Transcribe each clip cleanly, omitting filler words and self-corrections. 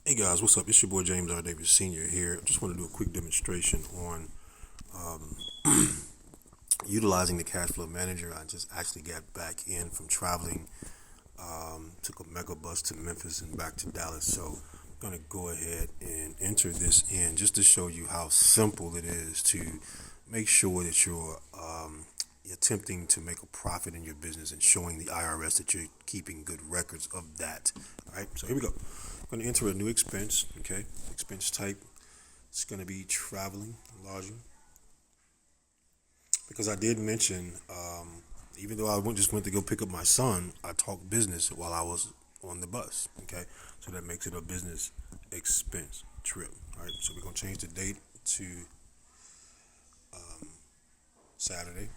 Hey guys, what's up? It's your boy James R. Davis Sr. here. I just want to do a quick demonstration on utilizing the Cashflow Manager. I just actually got back in from traveling, took a mega bus to Memphis and back to Dallas. So I'm going to go ahead and enter this in just to show you how simple it is to make sure that you're attempting to make a profit in your business and showing the IRS that you're keeping good records of that. All right, so here we go. I'm going to enter a new expense. Okay, expense type. It's going to be traveling, lodging. Because I did mention, even though just went to go pick up my son, I talked business while I was on the bus. Okay, so that makes it a business expense trip. All right, so we're going to change the date to Saturday.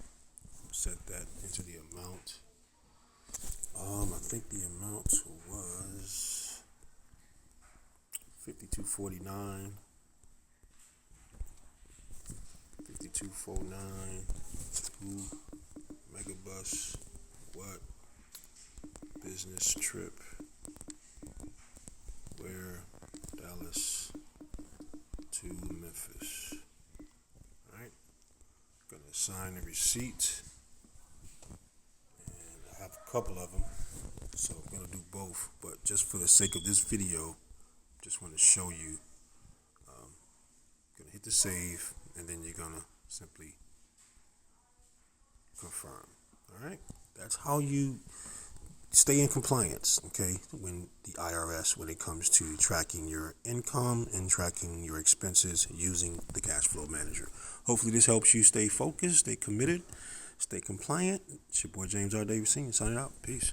Set that into the amount. I think the amount was $52.49. $52.49. Megabus. What? Business trip. Where? Dallas to Memphis. Alright. Gonna assign a receipt. And I have a couple of them. So I'm gonna do both. But just for the sake of this video, just want to show you. Gonna hit the save, and then you're gonna simply confirm. All right, that's how you stay in compliance. Okay, when the IRS, when it comes to tracking your income and tracking your expenses using the Cashflow Manager. Hopefully, this helps you stay focused, stay committed, stay compliant. It's your boy James R. Davis Sr. signing out. Peace.